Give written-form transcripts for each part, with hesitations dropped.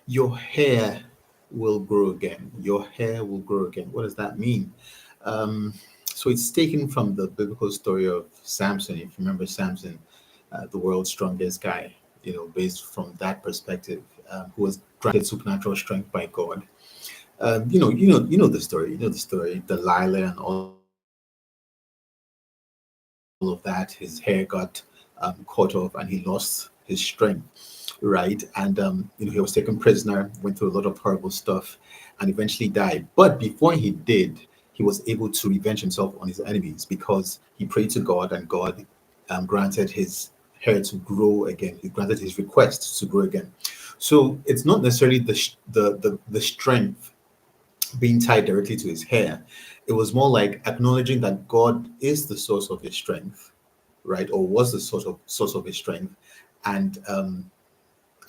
Your hair will grow again. Your hair will grow again. What does that mean? So it's taken from the biblical story of Samson. If you remember Samson, the world's strongest guy, based from that perspective, who was granted supernatural strength by God. You know the story. You know the story. Delilah and all of that. His hair got caught off, and he lost his strength, right? And he was taken prisoner, went through a lot of horrible stuff, and eventually died. But before he did, he was able to revenge himself on his enemies because he prayed to God, and God granted his hair to grow again. He granted his request to grow again. So it's not necessarily the strength being tied directly to his hair. It was more like acknowledging that God is the source of his strength, right? Or was the source of his strength, and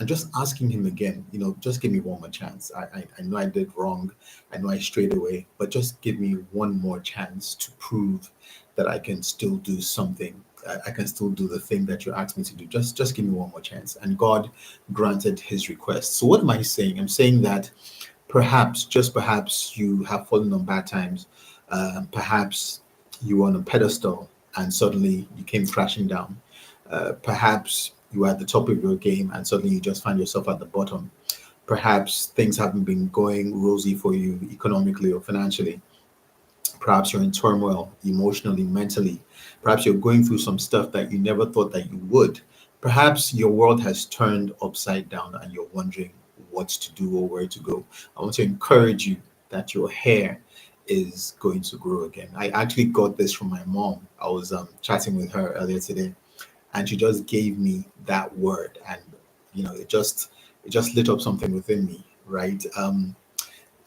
just asking him again, just give me one more chance. I know I did wrong. I know I strayed away, but just give me one more chance to prove that I can still do something. I can still do the thing that you asked me to do. Just give me one more chance. And God granted his request. So what am I saying? I'm saying that perhaps, just perhaps, you have fallen on bad times. Perhaps you were on a pedestal and suddenly you came crashing down. Perhaps you were at the top of your game and suddenly you just find yourself at the bottom. Perhaps things haven't been going rosy for you economically or financially. Perhaps you're in turmoil emotionally, mentally. Perhaps you're going through some stuff that you never thought that you would. Perhaps your world has turned upside down and you're wondering what to do or where to go. I want to encourage you that your hair is going to grow again. I actually got this from my mom. I was chatting with her earlier today, and she just gave me that word, and it just lit up something within me, right?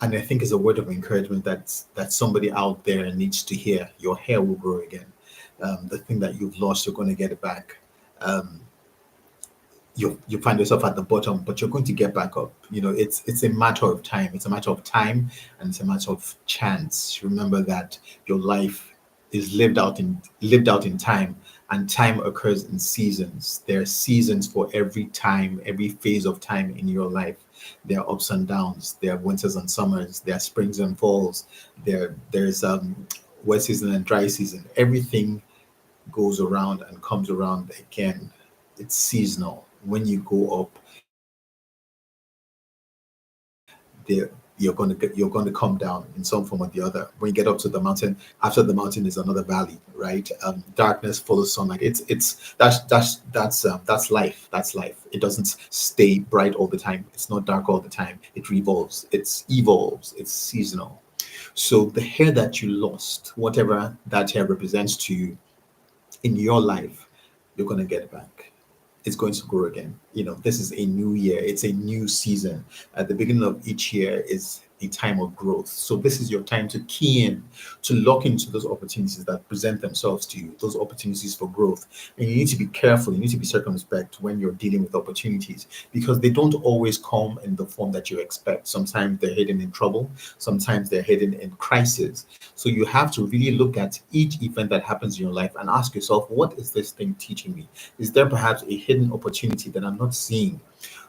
And I think it's a word of encouragement that somebody out there needs to hear. Your hair will grow again. The thing that you've lost, you're going to get it back. Um, you find yourself at the bottom, but you're going to get back up. It's a matter of time. It's a matter of time, and it's a matter of chance. Remember that your life is lived out in time, and time occurs in seasons. There are seasons for every time, every phase of time in your life. There are ups and downs. There are winters and summers. There are springs and falls. There's wet season and dry season. Everything goes around and comes around again. It's seasonal. When you go up, you're going to come down in some form or the other. When you get up to the mountain, after the mountain is another valley, right? Darkness follows sunlight. It's that's life. That's life. It doesn't stay bright all the time. It's not dark all the time. It revolves. It evolves. It's seasonal. So the hair that you lost, whatever that hair represents to you in your life, you're going to get it back. It's going to grow again. This is a new year. It's a new season. At the beginning of each year is a time of growth. So this is your time to key in, to lock into those opportunities that present themselves to you, those opportunities for growth. And you need to be careful. You need to be circumspect when you're dealing with opportunities, because they don't always come in the form that you expect. Sometimes they're hidden in trouble. Sometimes they're hidden in crisis. So you have to really look at each event that happens in your life and ask yourself, what is this thing teaching me? Is there perhaps a hidden opportunity that I'm not seeing?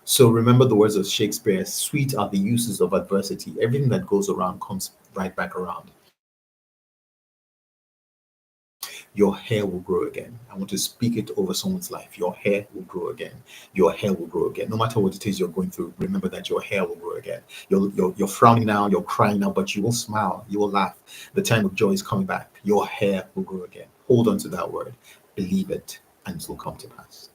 So remember the words of Shakespeare: sweet are the uses of adversity. Everything that goes around comes right back around. Your hair will grow again. I want to speak it over someone's life. Your hair will grow again. Your hair will grow again. No matter what it is you're going through, remember that your hair will grow again. You're frowning now, you're crying now, but you will smile, you will laugh. The time of joy is coming back. Your hair will grow again. Hold on to that word, believe it, and it will come to pass.